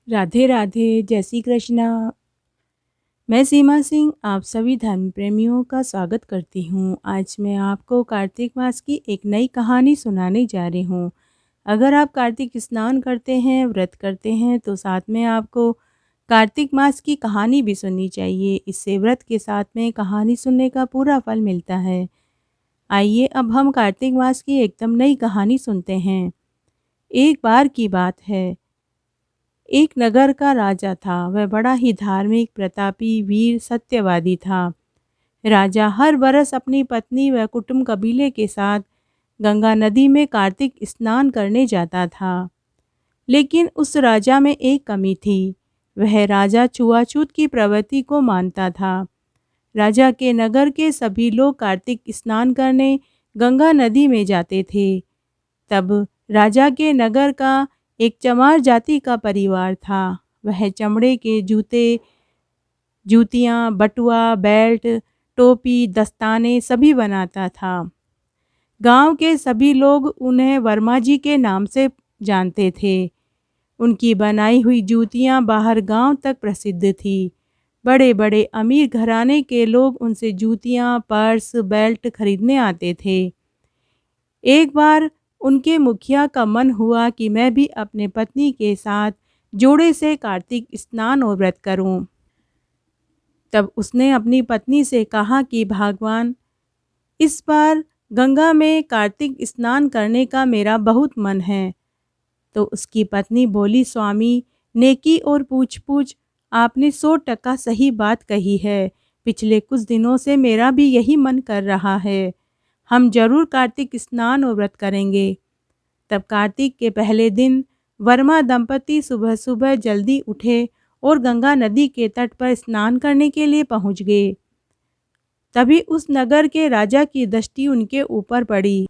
राधे राधे, जय श्री कृष्णा। मैं सीमा सिंह आप सभी धर्म प्रेमियों का स्वागत करती हूँ। आज मैं आपको कार्तिक मास की एक नई कहानी सुनाने जा रही हूँ। अगर आप कार्तिक स्नान करते हैं, व्रत करते हैं, तो साथ में आपको कार्तिक मास की कहानी भी सुननी चाहिए। इससे व्रत के साथ में कहानी सुनने का पूरा फल मिलता है। आइए अब हम कार्तिक मास की एकदम नई कहानी सुनते हैं। एक बार की बात है, एक नगर का राजा था। वह बड़ा ही धार्मिक, प्रतापी, वीर, सत्यवादी था। राजा हर बरस अपनी पत्नी व कुटुंब कबीले के साथ गंगा नदी में कार्तिक स्नान करने जाता था। लेकिन उस राजा में एक कमी थी। वह राजा छुआछूत की प्रवृत्ति को मानता था। राजा के नगर के सभी लोग कार्तिक स्नान करने गंगा नदी में जाते थे। तब राजा के नगर का एक चमार जाति का परिवार था। वह चमड़े के जूते, जूतियाँ, बटुआ, बेल्ट, टोपी, दस्ताने सभी बनाता था। गांव के सभी लोग उन्हें वर्मा जी के नाम से जानते थे। उनकी बनाई हुई जूतियाँ बाहर गांव तक प्रसिद्ध थी। बड़े बड़े अमीर घराने के लोग उनसे जूतियाँ, पर्स, बेल्ट खरीदने आते थे। एक बार उनके मुखिया का मन हुआ कि मैं भी अपने पत्नी के साथ जोड़े से कार्तिक स्नान और व्रत करूं। तब उसने अपनी पत्नी से कहा कि भगवान, इस बार गंगा में कार्तिक स्नान करने का मेरा बहुत मन है। तो उसकी पत्नी बोली, स्वामी, नेकी और पूछ पूछ, आपने 100% सही बात कही है। पिछले कुछ दिनों से मेरा भी यही मन कर रहा है। हम जरूर कार्तिक स्नान और व्रत करेंगे। तब कार्तिक के पहले दिन वर्मा दंपति सुबह सुबह जल्दी उठे और गंगा नदी के तट पर स्नान करने के लिए पहुंच गए। तभी उस नगर के राजा की दृष्टि उनके ऊपर पड़ी।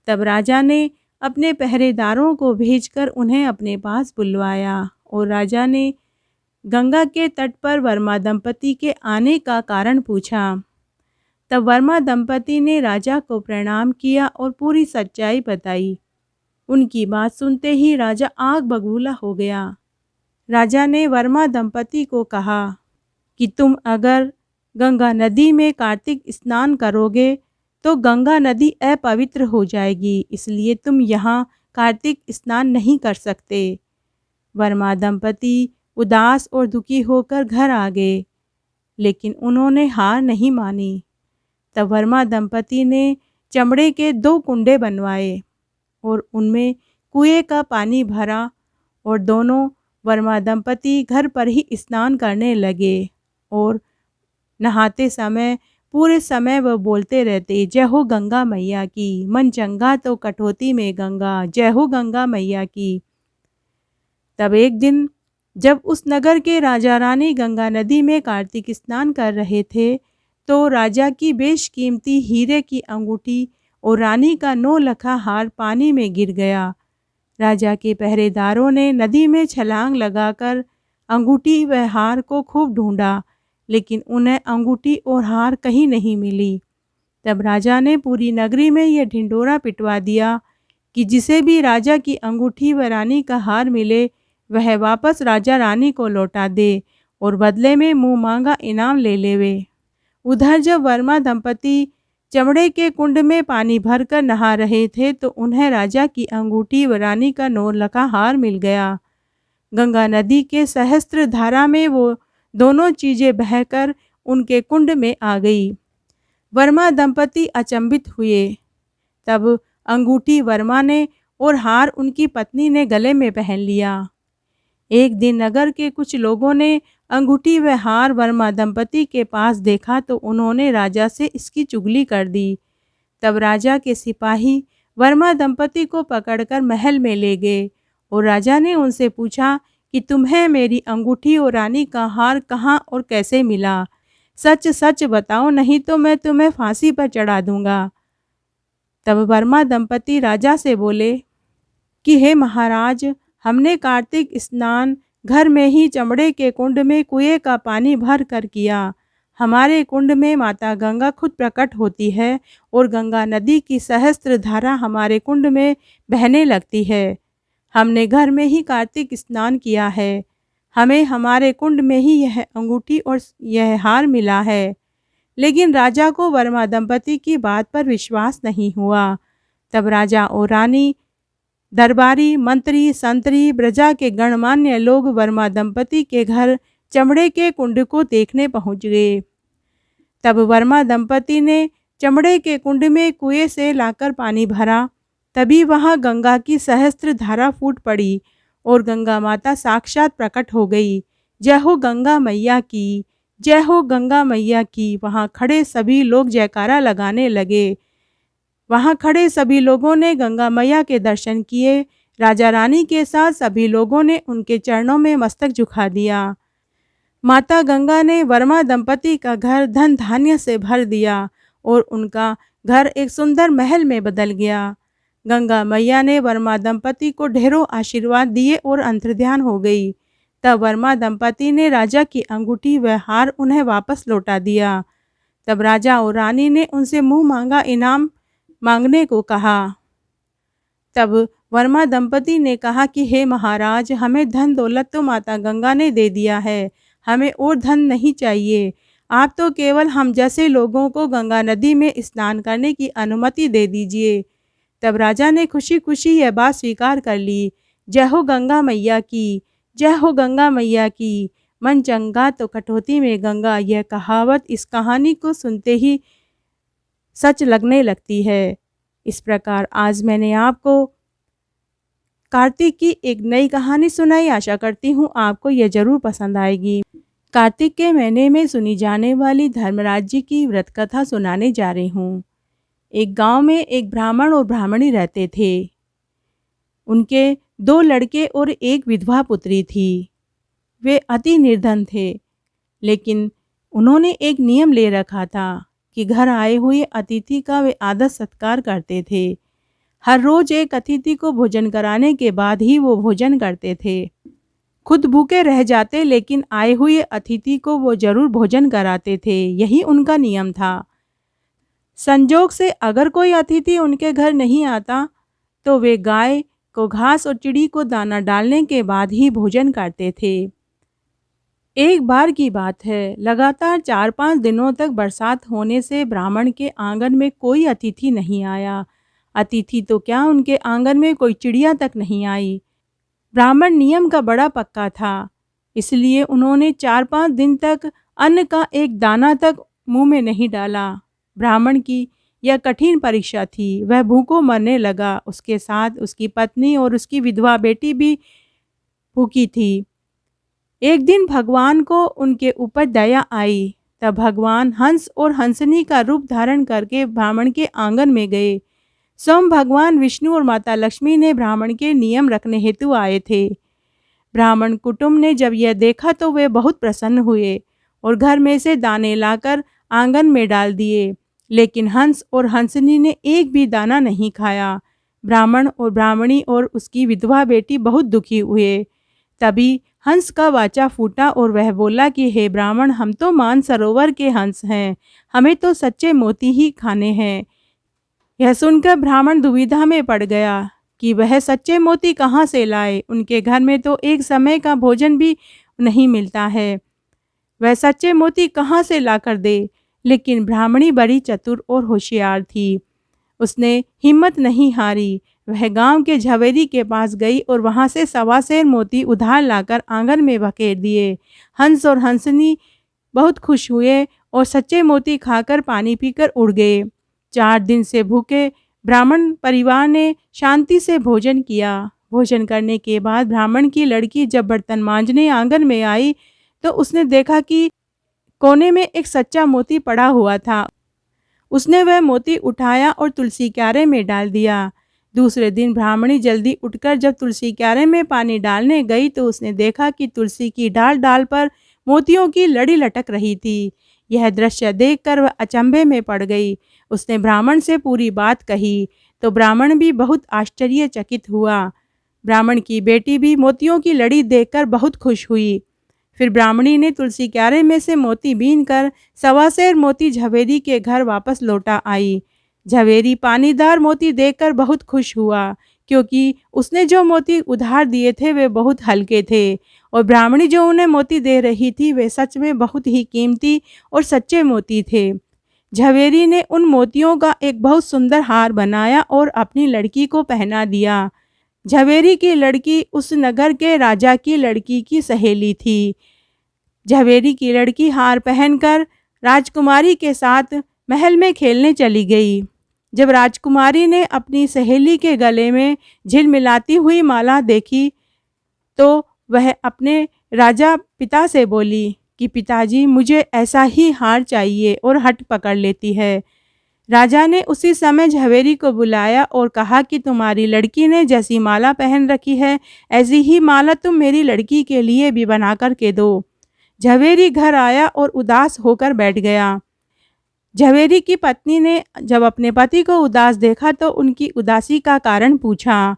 तब राजा ने अपने पहरेदारों को भेजकर उन्हें अपने पास बुलवाया और राजा ने गंगा के तट पर वर्मा दंपति के आने का कारण पूछा। तब वर्मा दंपति ने राजा को प्रणाम किया और पूरी सच्चाई बताई। उनकी बात सुनते ही राजा आग बबूला हो गया। राजा ने वर्मा दंपति को कहा कि तुम अगर गंगा नदी में कार्तिक स्नान करोगे तो गंगा नदी अपवित्र हो जाएगी, इसलिए तुम यहाँ कार्तिक स्नान नहीं कर सकते। वर्मा दंपति उदास और दुखी होकर घर आ गए, लेकिन उन्होंने हार नहीं मानी। तब वर्मा दंपति ने चमड़े के 2 कुंडे बनवाए और उनमें कुएं का पानी भरा और दोनों वर्मा दंपति घर पर ही स्नान करने लगे। और नहाते समय पूरे समय वह बोलते रहते, जय हो गंगा मैया की, मन चंगा तो कटौती में गंगा, जय हो गंगा मैया की। तब एक दिन जब उस नगर के राजा रानी गंगा नदी में कार्तिक स्नान कर रहे थे, तो राजा की बेशकीमती हीरे की अंगूठी और रानी का 9 लखा हार पानी में गिर गया। राजा के पहरेदारों ने नदी में छलांग लगाकर अंगूठी व हार को खूब ढूंढा, लेकिन उन्हें अंगूठी और हार कहीं नहीं मिली। तब राजा ने पूरी नगरी में यह ढिंढोरा पिटवा दिया कि जिसे भी राजा की अंगूठी व रानी का हार मिले वह वापस राजा रानी को लौटा दे और बदले में मुंह मांगा इनाम ले लेवे। उधर जब वर्मा दंपति चमड़े के कुंड में पानी भरकर नहा रहे थे, तो उन्हें राजा की अंगूठी व रानी का 9 लखा हार मिल गया। गंगा नदी के सहस्त्र धारा में वो दोनों चीजें बहकर उनके कुंड में आ गई। वर्मा दंपति अचंभित हुए। तब अंगूठी वर्मा ने और हार उनकी पत्नी ने गले में पहन लिया। एक दिन नगर के कुछ लोगों ने अंगूठी व हार वर्मा दंपति के पास देखा, तो उन्होंने राजा से इसकी चुगली कर दी। तब राजा के सिपाही वर्मा दंपति को पकड़कर महल में ले गए और राजा ने उनसे पूछा कि तुम्हें मेरी अंगूठी और रानी का हार कहाँ और कैसे मिला? सच सच बताओ, नहीं तो मैं तुम्हें फांसी पर चढ़ा दूंगा। तब वर्मा दंपति राजा से बोले कि हे महाराज, हमने कार्तिक स्नान घर में ही चमड़े के कुंड में कुएं का पानी भर कर किया। हमारे कुंड में माता गंगा खुद प्रकट होती है और गंगा नदी की सहस्त्र धारा हमारे कुंड में बहने लगती है। हमने घर में ही कार्तिक स्नान किया है। हमें हमारे कुंड में ही यह अंगूठी और यह हार मिला है। लेकिन राजा को वर्मा दंपति की बात पर विश्वास नहीं हुआ। तब राजा और रानी, दरबारी, मंत्री, संतरी, प्रजा के गणमान्य लोग वर्मा दंपति के घर चमड़े के कुंड को देखने पहुंच गए। तब वर्मा दंपति ने चमड़े के कुंड में कुएं से लाकर पानी भरा। तभी वहां गंगा की सहस्त्र धारा फूट पड़ी और गंगा माता साक्षात प्रकट हो गई। जय हो गंगा मैया की, जय हो गंगा मैया की। वहां खड़े सभी लोग जयकारा लगाने लगे। वहां खड़े सभी लोगों ने गंगा मैया के दर्शन किए। राजा रानी के साथ सभी लोगों ने उनके चरणों में मस्तक झुका दिया। माता गंगा ने वर्मा दंपति का घर धन धान्य से भर दिया और उनका घर एक सुंदर महल में बदल गया। गंगा मैया ने वर्मा दंपति को ढेरों आशीर्वाद दिए और अंतर्ध्यान हो गई। तब वर्मा दंपति ने राजा की अंगूठी व हार उन्हें वापस लौटा दिया। तब राजा और रानी ने उनसे मुंह मांगा इनाम मांगने को कहा। तब वर्मा दंपति ने कहा कि हे महाराज, हमें धन दौलत तो माता गंगा ने दे दिया है, हमें और धन नहीं चाहिए। आप तो केवल हम जैसे लोगों को गंगा नदी में स्नान करने की अनुमति दे दीजिए। तब राजा ने खुशी खुशी यह बात स्वीकार कर ली। जय हो गंगा मैया की, जय हो गंगा मैया की। मन चंगा तो कटौती में गंगा, यह कहावत इस कहानी को सुनते ही सच लगने लगती है। इस प्रकार आज मैंने आपको कार्तिक की एक नई कहानी सुनाई। आशा करती हूँ आपको यह जरूर पसंद आएगी। कार्तिक के महीने में सुनी जाने वाली धर्मराज जी की व्रत कथा सुनाने जा रही हूँ। एक गांव में एक ब्राह्मण और ब्राह्मणी रहते थे। उनके 2 लड़के और एक विधवा पुत्री थी। वे अति निर्धन थे, लेकिन उन्होंने एक नियम ले रखा था कि घर आए हुए अतिथि का वे आदर सत्कार करते थे। हर रोज एक अतिथि को भोजन कराने के बाद ही वो भोजन करते थे। खुद भूखे रह जाते, लेकिन आए हुए अतिथि को वो जरूर भोजन कराते थे। यही उनका नियम था। संजोग से अगर कोई अतिथि उनके घर नहीं आता तो वे गाय को घास और चिड़ी को दाना डालने के बाद ही भोजन करते थे। एक बार की बात है, लगातार 4-5 दिनों तक बरसात होने से ब्राह्मण के आंगन में कोई अतिथि नहीं आया। अतिथि तो क्या, उनके आंगन में कोई चिड़िया तक नहीं आई। ब्राह्मण नियम का बड़ा पक्का था, इसलिए उन्होंने 4-5 दिन तक अन्न का एक दाना तक मुंह में नहीं डाला। ब्राह्मण की यह कठिन परीक्षा थी। वह भूखों मरने लगा। उसके साथ उसकी पत्नी और उसकी विधवा बेटी भी भूखी थी। एक दिन भगवान को उनके ऊपर दया आई। तब भगवान हंस और हंसनी का रूप धारण करके ब्राह्मण के आंगन में गए। स्वयं भगवान विष्णु और माता लक्ष्मी ने ब्राह्मण के नियम रखने हेतु आए थे। ब्राह्मण कुटुंब ने जब यह देखा तो वे बहुत प्रसन्न हुए और घर में से दाने लाकर आंगन में डाल दिए, लेकिन हंस और हंसनी ने एक भी दाना नहीं खाया। ब्राह्मण और ब्राह्मणी और उसकी विधवा बेटी बहुत दुखी हुए। तभी हंस का वाचा फूटा और वह बोला कि हे ब्राह्मण, हम तो मानसरोवर के हंस हैं, हमें तो सच्चे मोती ही खाने हैं। यह सुनकर ब्राह्मण दुविधा में पड़ गया कि वह सच्चे मोती कहाँ से लाए। उनके घर में तो एक समय का भोजन भी नहीं मिलता है, वह सच्चे मोती कहाँ से ला कर दे। लेकिन ब्राह्मणी बड़ी चतुर और होशियार थी। उसने हिम्मत नहीं हारी। वह गांव के झवेरी के पास गई और वहां से 1.25 सेर मोती उधार लाकर आंगन में बखेर दिए। हंस और हंसनी बहुत खुश हुए और सच्चे मोती खाकर पानी पीकर उड़ गए। 4 दिन से भूखे ब्राह्मण परिवार ने शांति से भोजन किया। भोजन करने के बाद ब्राह्मण की लड़की जब बर्तन मांजने आंगन में आई तो उसने देखा कि कोने में एक सच्चा मोती पड़ा हुआ था। उसने वह मोती उठाया और तुलसी क्यारे में डाल दिया। दूसरे दिन ब्राह्मणी जल्दी उठकर जब तुलसी क्यारे में पानी डालने गई तो उसने देखा कि तुलसी की डाल डाल पर मोतियों की लड़ी लटक रही थी। यह दृश्य देखकर वह अचंभे में पड़ गई। उसने ब्राह्मण से पूरी बात कही तो ब्राह्मण भी बहुत आश्चर्यचकित हुआ। ब्राह्मण की बेटी भी मोतियों की लड़ी देखकर बहुत खुश हुई। फिर ब्राह्मणी ने तुलसी क्यारे में से मोती बीनकर 1.25 सेर मोती झवेरी के घर वापस लौटा आई। झवेरी पानीदार मोती देखकर बहुत खुश हुआ क्योंकि उसने जो मोती उधार दिए थे वे बहुत हल्के थे और ब्राह्मणी जो उन्हें मोती दे रही थी वे सच में बहुत ही कीमती और सच्चे मोती थे। झवेरी ने उन मोतियों का एक बहुत सुंदर हार बनाया और अपनी लड़की को पहना दिया। झवेरी की लड़की उस नगर के राजा की लड़की की सहेली थी। झवेरी की लड़की हार पहनकर राजकुमारी के साथ महल में खेलने चली गई। जब राजकुमारी ने अपनी सहेली के गले में झिलमिलाती हुई माला देखी तो वह अपने राजा पिता से बोली कि पिताजी, मुझे ऐसा ही हार चाहिए, और हट पकड़ लेती है। राजा ने उसी समय झवेरी को बुलाया और कहा कि तुम्हारी लड़की ने जैसी माला पहन रखी है ऐसी ही माला तुम मेरी लड़की के लिए भी बना कर के दो। झवेरी घर आया और उदास होकर बैठ गया। झवेरी की पत्नी ने जब अपने पति को उदास देखा तो उनकी उदासी का कारण पूछा।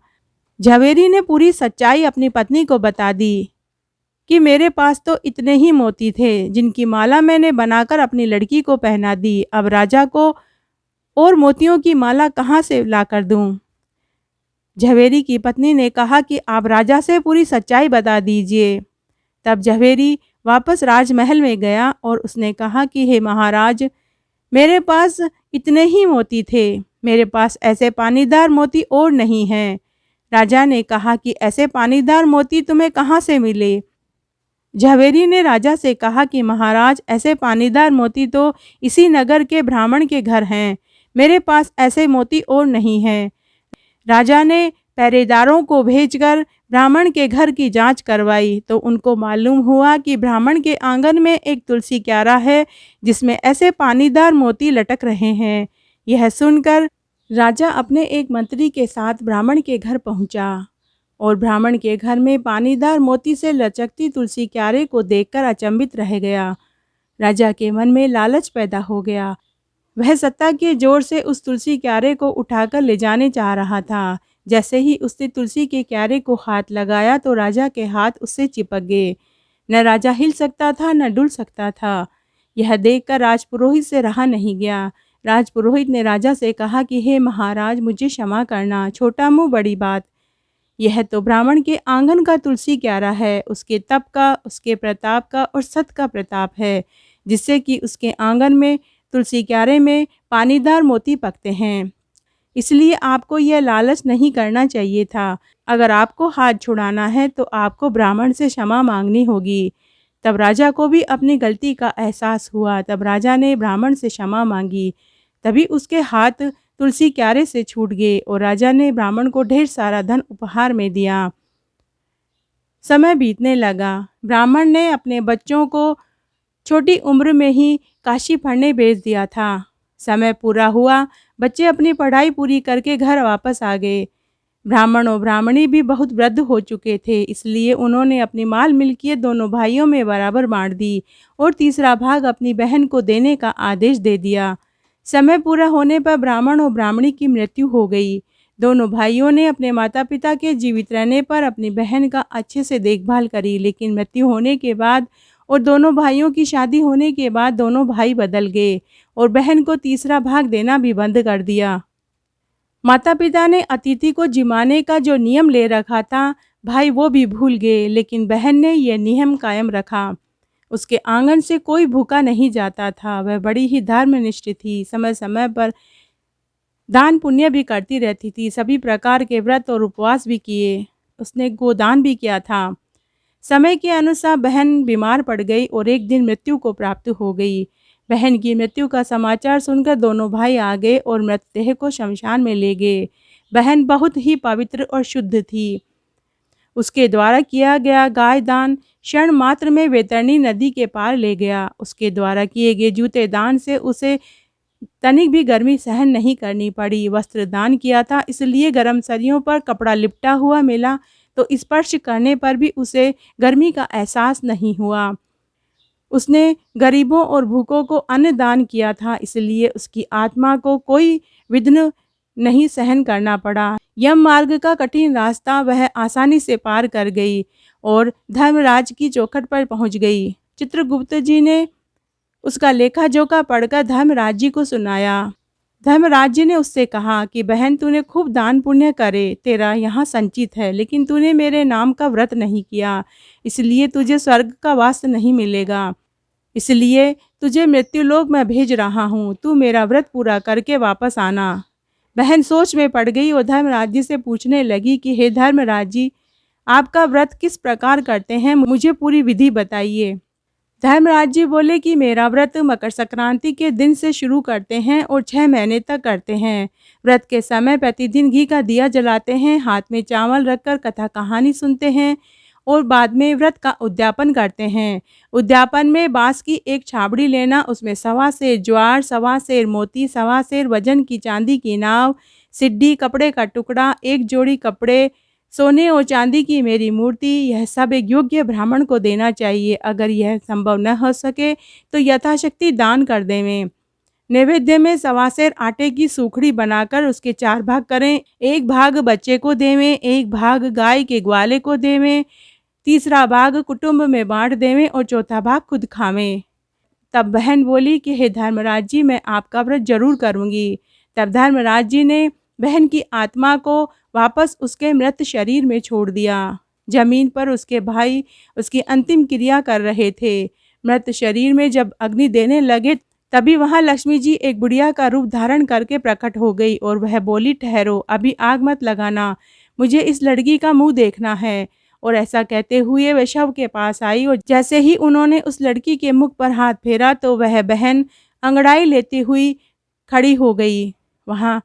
झवेरी ने पूरी सच्चाई अपनी पत्नी को बता दी कि मेरे पास तो इतने ही मोती थे जिनकी माला मैंने बनाकर अपनी लड़की को पहना दी। अब राजा को और मोतियों की माला कहाँ से लाकर दूं? झवेरी की पत्नी ने कहा कि आप राजा से पूरी सच्चाई बता दीजिए। तब झवेरी वापस राजमहल में गया और उसने कहा कि हे महाराज, मेरे पास इतने ही मोती थे, मेरे पास ऐसे पानीदार मोती और नहीं हैं। राजा ने कहा कि ऐसे पानीदार मोती तुम्हें कहाँ से मिले? झवेरी ने राजा से कहा कि महाराज, ऐसे पानीदार मोती तो इसी नगर के ब्राह्मण के घर हैं, मेरे पास ऐसे मोती और नहीं हैं। राजा ने पहरेदारों को भेजकर ब्राह्मण के घर की जांच करवाई तो उनको मालूम हुआ कि ब्राह्मण के आंगन में एक तुलसी क्यारा है जिसमें ऐसे पानीदार मोती लटक रहे हैं। यह सुनकर राजा अपने एक मंत्री के साथ ब्राह्मण के घर पहुंचा और ब्राह्मण के घर में पानीदार मोती से लचकती तुलसी क्यारे को देखकर अचंभित रह गया। राजा के मन में लालच पैदा हो गया। वह सत्ता के जोर से उस तुलसी क्यारे को उठाकर ले जाने चाह रहा था। जैसे ही उसने तुलसी के क्यारे को हाथ लगाया तो राजा के हाथ उससे चिपक गए। न राजा हिल सकता था न डुल सकता था। यह देखकर राजपुरोहित से रहा नहीं गया। राजपुरोहित ने राजा से कहा कि हे महाराज, मुझे क्षमा करना, छोटा मुंह बड़ी बात। यह तो ब्राह्मण के आंगन का तुलसी क्यारा है, उसके तप का, उसके प्रताप का और सत का प्रताप है, जिससे कि उसके आंगन में तुलसी क्यारे में पानीदार मोती पकते हैं। इसलिए आपको यह लालच नहीं करना चाहिए था। अगर आपको हाथ छुड़ाना है तो आपको ब्राह्मण से क्षमा मांगनी होगी। तब राजा को भी अपनी गलती का एहसास हुआ। तब राजा ने ब्राह्मण से क्षमा मांगी। तभी उसके हाथ तुलसी क्यारे से छूट गए और राजा ने ब्राह्मण को ढेर सारा धन उपहार में दिया। समय बीतने लगा। ब्राह्मण ने अपने बच्चों को छोटी उम्र में ही काशी पढ़ने भेज दिया था। समय पूरा हुआ, बच्चे अपनी पढ़ाई पूरी करके घर वापस आ गए। ब्राह्मण और ब्राह्मणी भी बहुत वृद्ध हो चुके थे, इसलिए उन्होंने अपनी माल मिल्कियत दोनों भाइयों में बराबर बांट दी और तीसरा भाग अपनी बहन को देने का आदेश दे दिया। समय पूरा होने पर ब्राह्मण और ब्राह्मणी की मृत्यु हो गई। दोनों भाइयों ने अपने माता पिता के जीवित रहने पर अपनी बहन का अच्छे से देखभाल करी, लेकिन मृत्यु होने के बाद और दोनों भाइयों की शादी होने के बाद दोनों भाई बदल गए और बहन को तीसरा भाग देना भी बंद कर दिया। माता पिता ने अतिथि को जिमाने का जो नियम ले रखा था, भाई वो भी भूल गए, लेकिन बहन ने यह नियम कायम रखा। उसके आंगन से कोई भूखा नहीं जाता था। वह बड़ी ही धर्मनिष्ठ थी। समय समय पर दान पुण्य भी करती रहती थी। सभी प्रकार के व्रत और उपवास भी किए। उसने गोदान भी किया था। समय के अनुसार बहन बीमार पड़ गई और एक दिन मृत्यु को प्राप्त हो गई। बहन की मृत्यु का समाचार सुनकर दोनों भाई आ गए और मृतदेह को शमशान में ले गए। बहन बहुत ही पवित्र और शुद्ध थी। उसके द्वारा किया गया गाय दान क्षण मात्र में वैतरणी नदी के पार ले गया। उसके द्वारा किए गए जूते दान से उसे तनिक भी गर्मी सहन नहीं करनी पड़ी। वस्त्र दान किया था, इसलिए गर्म सरियों पर कपड़ा लिपटा हुआ मिला तो स्पर्श करने पर भी उसे गर्मी का एहसास नहीं हुआ। उसने गरीबों और भूखों को अन्न दान किया था, इसलिए उसकी आत्मा को कोई विघ्न नहीं सहन करना पड़ा। यम मार्ग का कठिन रास्ता वह आसानी से पार कर गई और धर्मराज की चौखट पर पहुंच गई। चित्रगुप्त जी ने उसका लेखा जोखा पढ़कर धर्मराज जी को सुनाया। धर्मराज जी ने उससे कहा कि बहन, तूने खूब दान पुण्य करे, तेरा यहाँ संचित है, लेकिन तूने मेरे नाम का व्रत नहीं किया, इसलिए तुझे स्वर्ग का वास नहीं मिलेगा। इसलिए तुझे मृत्युलोक में भेज रहा हूँ, तू मेरा व्रत पूरा करके वापस आना। बहन सोच में पड़ गई और धर्मराज जी से पूछने लगी कि हे धर्मराज जी, आपका व्रत किस प्रकार करते हैं, मुझे पूरी विधि बताइए। धर्मराज जी बोले कि मेरा व्रत मकर संक्रांति के दिन से शुरू करते हैं और 6 महीने तक करते हैं। व्रत के समय प्रतिदिन घी का दिया जलाते हैं, हाथ में चावल रखकर कथा कहानी सुनते हैं और बाद में व्रत का उद्यापन करते हैं। उद्यापन में बांस की एक छाबड़ी लेना, उसमें 1.25 सेर ज्वार, 1.25 सेर मोती, 1.25 सेर वजन की चांदी की नाव, सिड्डी, कपड़े का टुकड़ा, एक जोड़ी कपड़े, सोने और चांदी की मेरी मूर्ति, यह सब एक योग्य ब्राह्मण को देना चाहिए। अगर यह संभव न हो सके तो यथाशक्ति दान कर देवें। नैवेद्य में 1.25 सेर आटे की सूखड़ी बनाकर उसके 4 भाग करें, एक भाग बच्चे को देवें, एक भाग गाय के ग्वाले को देवें, तीसरा भाग कुटुंब में बांट देवें और चौथा भाग खुद खावें। तब बहन बोली कि हे धर्मराज जी, मैं आपका व्रत जरूर करूंगी। तब धर्मराज जी ने बहन की आत्मा को वापस उसके मृत शरीर में छोड़ दिया। जमीन पर उसके भाई उसकी अंतिम क्रिया कर रहे थे। मृत शरीर में जब अग्नि देने लगे तभी वहां लक्ष्मी जी एक बुढ़िया का रूप धारण करके प्रकट हो गई और वह बोली, ठहरो, अभी आग मत लगाना, मुझे इस लड़की का मुंह देखना है। और ऐसा कहते हुए वह शव के पास आई और जैसे ही उन्होंने उस लड़की के मुख पर हाथ फेरा तो वह बहन अंगड़ाई लेती हुई खड़ी हो गई। वहां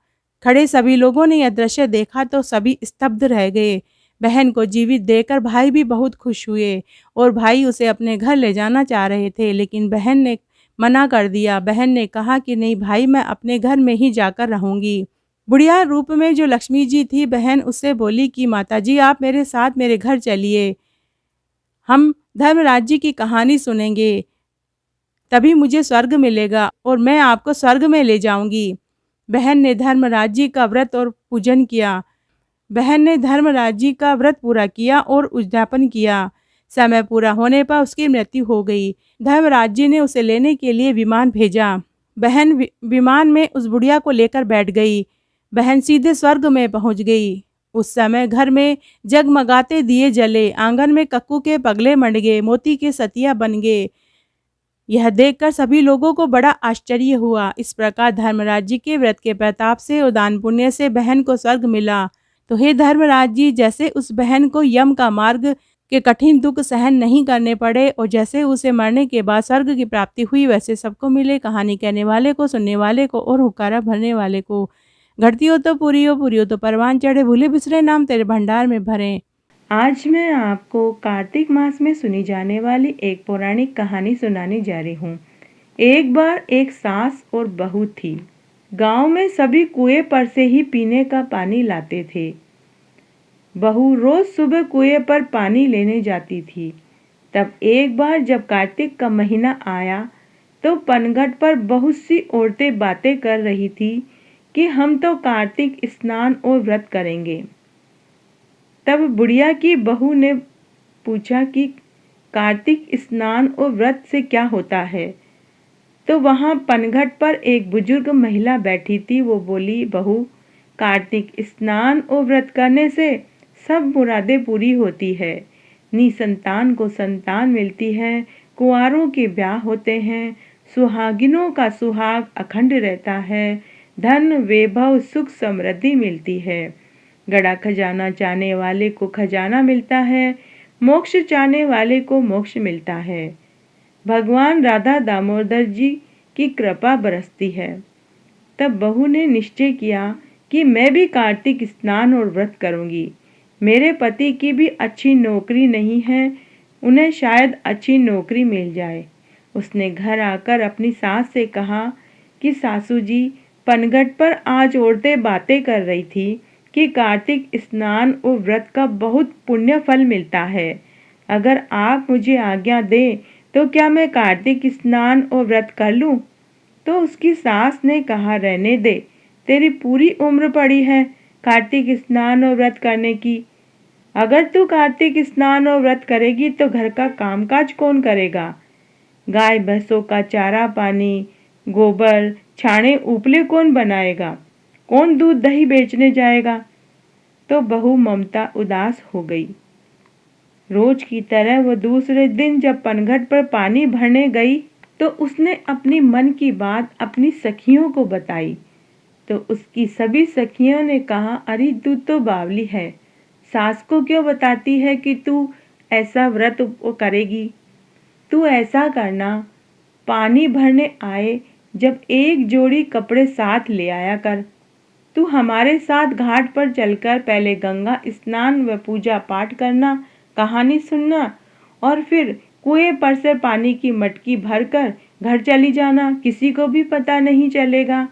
खड़े सभी लोगों ने यह दृश्य देखा तो सभी स्तब्ध रह गए। बहन को जीवित देखकर भाई भी बहुत खुश हुए और भाई उसे अपने घर ले जाना चाह रहे थे, लेकिन बहन ने मना कर दिया। बहन ने कहा कि नहीं भाई, मैं अपने घर में ही जाकर रहूंगी। बुढ़िया रूप में जो लक्ष्मी जी थी, बहन उससे बोली कि माताजी, आप मेरे साथ मेरे घर चलिए, हम धर्मराज जी की कहानी सुनेंगे, तभी मुझे स्वर्ग मिलेगा और मैं आपको स्वर्ग में ले जाऊंगी। बहन ने धर्मराज जी का व्रत और पूजन किया। बहन ने धर्मराज जी का व्रत पूरा किया और उद्यापन किया। समय पूरा होने पर उसकी मृत्यु हो गई। धर्मराज जी ने उसे लेने के लिए विमान भेजा। बहन विमान में उस बुढ़िया को लेकर बैठ गई। बहन सीधे स्वर्ग में पहुंच गई। उस समय घर में जगमगाते दिए जले, आंगन में कक्कू के पगले मंडगे, मोती के सतिया बन गए। यह देखकर सभी लोगों को बड़ा आश्चर्य हुआ। इस प्रकार धर्मराज जी के व्रत के प्रताप से और दान पुण्य से बहन को स्वर्ग मिला। तो हे धर्मराज जी, जैसे उस बहन को यम का मार्ग के कठिन दुख सहन नहीं करने पड़े और जैसे उसे मरने के बाद स्वर्ग की प्राप्ति हुई, वैसे सबको मिले। कहानी कहने वाले को, सुनने वाले को और हुक्कारा भरने वाले को। घटती हो तो पूरी हो तो परवान चढ़े, भूले बिसरे नाम तेरे भंडार में भरे। आज मैं आपको कार्तिक मास में सुनी जाने वाली एक पौराणिक कहानी सुनाने जा रही हूँ। एक बार एक सास और बहू थी। गांव में सभी कुएं पर से ही पीने का पानी लाते थे। बहू रोज सुबह कुएं पर पानी लेने जाती थी। तब एक बार जब कार्तिक का महीना आया तो पनघट पर बहुत सी औरतें बातें कर रही थी कि हम तो कार्तिक स्नान और व्रत करेंगे। तब बुढ़िया की बहू ने पूछा कि कार्तिक स्नान और व्रत से क्या होता है। तो वहां पनघट पर एक बुजुर्ग महिला बैठी थी। वो बोली, बहू, कार्तिक स्नान और व्रत करने से सब मुरादें पूरी होती है। निसंतान को संतान मिलती है, कुंवारों के ब्याह होते हैं, सुहागिनों का सुहाग अखंड रहता है, धन वैभव सुख समृद्धि मिलती है, गड़ा खजाना चाहने वाले को खजाना मिलता है, मोक्ष चाहने वाले को मोक्ष मिलता है, भगवान राधा दामोदर जी की कृपा बरसती है। तब बहू ने निश्चय किया कि मैं भी कार्तिक स्नान और व्रत करूंगी। मेरे पति की भी अच्छी नौकरी नहीं है, उन्हें शायद अच्छी नौकरी मिल जाए। उसने घर आकर अपनी सास से कहा कि सासू जी, पनघट पर आज औरतें बातें कर रही थी कि कार्तिक स्नान और व्रत का बहुत पुण्य फल मिलता है। अगर आप मुझे आज्ञा दें तो क्या मैं कार्तिक स्नान और व्रत कर लूं? तो उसकी सास ने कहा, रहने दे, तेरी पूरी उम्र पड़ी है कार्तिक स्नान और व्रत करने की। अगर तू कार्तिक स्नान और व्रत करेगी तो घर का कामकाज कौन करेगा? गाय भैंसों का चारा पानी, गोबर, छाने उपले कौन बनाएगा? कौन दूध दही बेचने जाएगा? तो बहू ममता उदास हो गई। रोज की तरह वो दूसरे दिन जब पनघट पर पानी भरने गई तो उसने अपनी मन की बात अपनी सखियों को बताई। तो उसकी सभी सखियों ने कहा, अरे तू तो बावली है, सास को क्यों बताती है कि तू ऐसा व्रत करेगी? तू ऐसा करना, पानी भरने आए जब एक जोड़ी कपड़े साथ ले आया कर। तू हमारे साथ घाट पर चलकर पहले गंगा स्नान व पूजा पाठ करना, कहानी सुनना और फिर कुएं पर से पानी की मटकी भरकर घर चली जाना, किसी को भी पता नहीं चलेगा।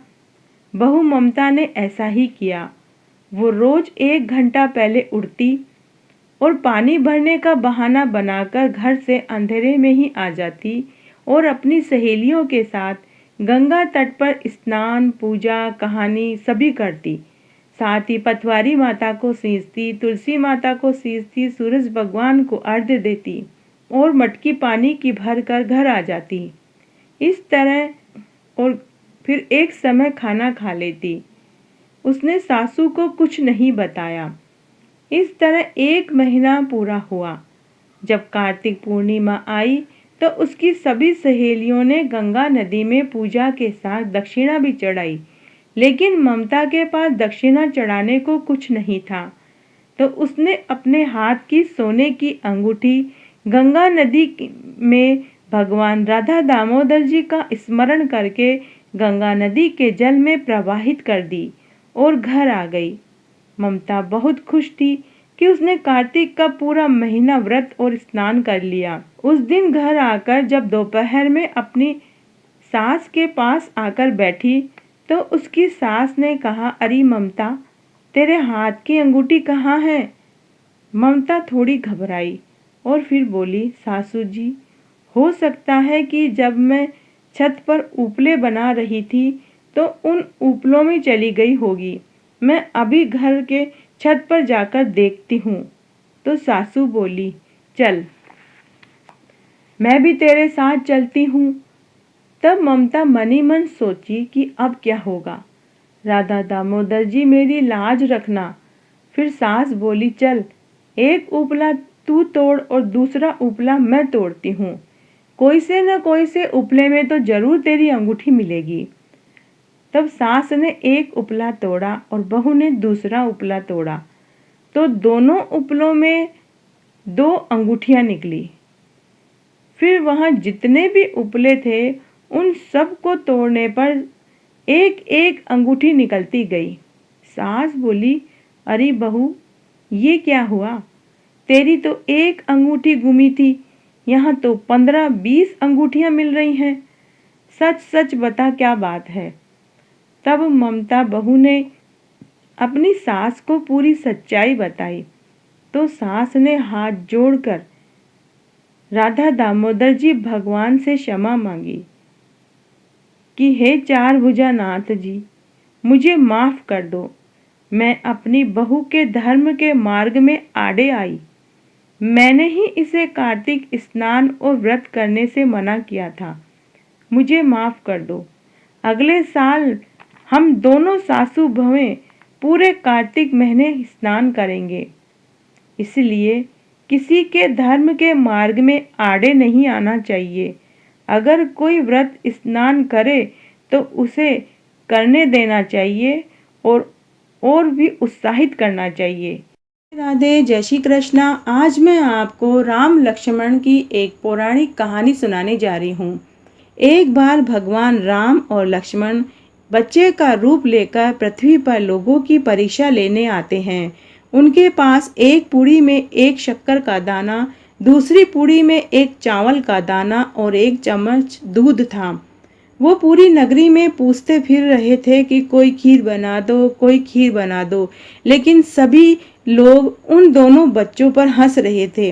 बहू ममता ने ऐसा ही किया। वो रोज 1 घंटा पहले उठती और पानी भरने का बहाना बनाकर घर से अंधेरे में ही आ जाती और अपनी सहेलियों के साथ गंगा तट पर स्नान, पूजा, कहानी सभी करती। साथ ही पटवारी माता को सींचती, तुलसी माता को सींचती, सूरज भगवान को अर्घ्य देती और मटकी पानी की भर कर घर आ जाती। इस तरह और फिर एक समय खाना खा लेती। उसने सासू को कुछ नहीं बताया। इस तरह 1 महीना पूरा हुआ। जब कार्तिक पूर्णिमा आई तो उसकी सभी सहेलियों ने गंगा नदी में पूजा के साथ दक्षिणा भी चढ़ाई, लेकिन ममता के पास दक्षिणा चढ़ाने को कुछ नहीं था। तो उसने अपने हाथ की सोने की अंगूठी गंगा नदी में भगवान राधा दामोदर जी का स्मरण करके गंगा नदी के जल में प्रवाहित कर दी और घर आ गई। ममता बहुत खुश थी कि उसने कार्तिक का पूरा महीना व्रत और स्नान कर लिया। उस दिन घर आकर जब दोपहर में अपनी सास के पास आकर बैठी तो उसकी सास ने कहा, अरे ममता, तेरे हाथ की अंगूठी कहाँ है? ममता थोड़ी घबराई और फिर बोली, सासू जी, हो सकता है कि जब मैं छत पर उपले बना रही थी तो उन उपलों में चली गई होगी। मैं अभी घर के छत पर जाकर देखती हूँ। तो सासू बोली, चल, मैं भी तेरे साथ चलती हूँ। तब ममता मनी मन सोची कि अब क्या होगा। राधा दामोदर जी मेरी लाज रखना। फिर सास बोली, चल, एक उपला तू तोड़ और दूसरा उपला मैं तोड़ती हूँ। कोई से न कोई से उपले में तो जरूर तेरी अंगूठी मिलेगी। तब सास ने एक उपला तोड़ा और बहू ने दूसरा उपला तोड़ा तो दोनों उपलों में 2 अंगूठियां निकली। फिर वहां जितने भी उपले थे उन सब को तोड़ने पर एक एक अंगूठी निकलती गई। सास बोली, अरे बहू, ये क्या हुआ? तेरी तो एक अंगूठी गुमी थी, यहाँ तो 15-20 अंगूठियां मिल रही हैं। सच सच बता, क्या बात है? तब ममता बहू ने अपनी सास को पूरी सच्चाई बताई। तो सास ने हाथ जोड़कर राधा दामोदर जी भगवान से क्षमा मांगी कि हे 4 भुजा नाथ जी, मुझे माफ कर दो। मैं अपनी बहू के धर्म के मार्ग में आड़े आई। मैंने ही इसे कार्तिक स्नान और व्रत करने से मना किया था। मुझे माफ कर दो। अगले साल हम दोनों सासू बहुएं पूरे कार्तिक महीने स्नान करेंगे। इसलिए किसी के धर्म के मार्ग में आड़े नहीं आना चाहिए। अगर कोई व्रत स्नान करे तो उसे करने देना चाहिए और भी उत्साहित करना चाहिए। राधे, जय श्री कृष्णा। आज मैं आपको राम लक्ष्मण की एक पौराणिक कहानी सुनाने जा रही हूँ। एक बार भगवान राम और लक्ष्मण बच्चे का रूप लेकर पृथ्वी पर लोगों की परीक्षा लेने आते हैं। उनके पास एक पूड़ी में एक शक्कर का दाना, दूसरी पूड़ी में एक चावल का दाना और एक चम्मच दूध था। वो पूरी नगरी में पूछते फिर रहे थे कि कोई खीर बना दो, कोई खीर बना दो, लेकिन सभी लोग उन दोनों बच्चों पर हंस रहे थे।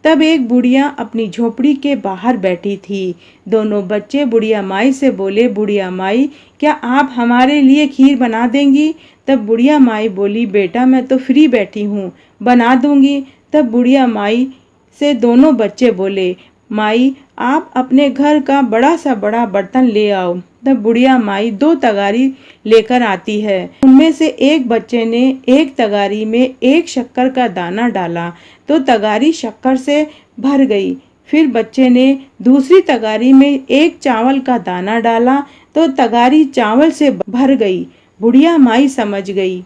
तब एक बुढ़िया अपनी झोपड़ी के बाहर बैठी थी। दोनों बच्चे बुढ़िया माई से बोले, बुढ़िया माई, क्या आप हमारे लिए खीर बना देंगी? तब बुढ़िया माई बोली, बेटा मैं तो फ्री बैठी हूँ, बना दूंगी। तब बुढ़िया माई से दोनों बच्चे बोले, माई आप अपने घर का बड़ा सा बड़ा बर्तन ले आओ। तब बुढ़िया माई 2 तगारी लेकर आती है। उनमें से एक बच्चे ने एक तगारी में एक शक्कर का दाना डाला तो तगारी शक्कर से भर गई। फिर बच्चे ने दूसरी तगारी में एक चावल का दाना डाला तो तगारी चावल से भर गई। बुढ़िया माई समझ गई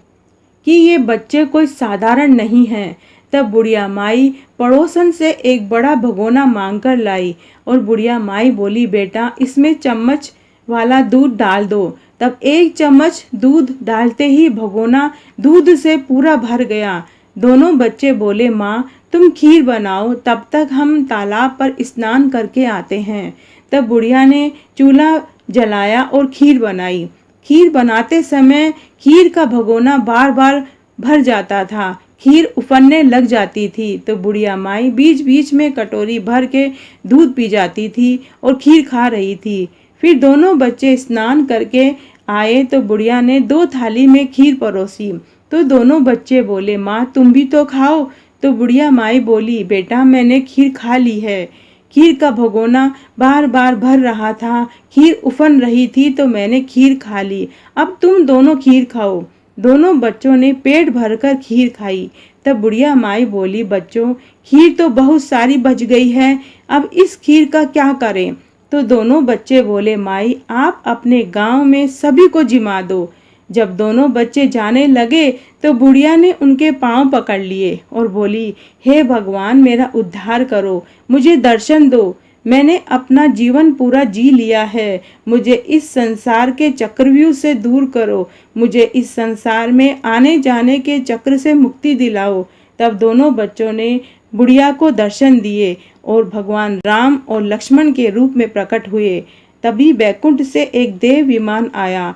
कि ये बच्चे कोई साधारण नहीं हैं। तब बुढ़िया माई पड़ोसन से एक बड़ा भगोना मांग कर लाई और बुढ़िया माई बोली, बेटा इसमें चम्मच वाला दूध डाल दो। तब 1 चम्मच दूध डालते ही भगोना दूध से पूरा भर गया। दोनों बच्चे बोले, माँ तुम खीर बनाओ, तब तक हम तालाब पर स्नान करके आते हैं। तब बुढ़िया ने चूल्हा जलाया और खीर बनाई। खीर बनाते समय खीर का भगोना बार बार भर जाता था, खीर उफनने लग जाती थी। तो बुढ़िया माई बीच बीच में कटोरी भर के दूध पी जाती थी और खीर खा रही थी। फिर दोनों बच्चे स्नान करके आए तो बुढ़िया ने 2 थाली में खीर परोसी। तो दोनों बच्चे बोले, माँ तुम भी तो खाओ। तो बुढ़िया माई बोली, बेटा मैंने खीर खा ली है। खीर का भगोना बार बार भर रहा था, खीर उफन रही थी तो मैंने खीर खा ली। अब तुम दोनों खीर खाओ। दोनों बच्चों ने पेट भरकर खीर खाई। तब बुढ़िया माई बोली, बच्चों खीर तो बहुत सारी बच गई है, अब इस खीर का क्या करें। तो दोनों बच्चे बोले, माई आप अपने गांव में सभी को जिमा दो। जब दोनों बच्चे जाने लगे तो बुढ़िया ने उनके पांव पकड़ लिए और बोली, हे भगवान मेरा उद्धार करो, मुझे दर्शन दो। मैंने अपना जीवन पूरा जी लिया है, मुझे इस संसार के चक्रव्यूह से दूर करो, मुझे इस संसार में आने जाने के चक्र से मुक्ति दिलाओ। तब दोनों बच्चों ने बुढ़िया को दर्शन दिए और भगवान राम और लक्ष्मण के रूप में प्रकट हुए। तभी बैकुंठ से एक देव विमान आया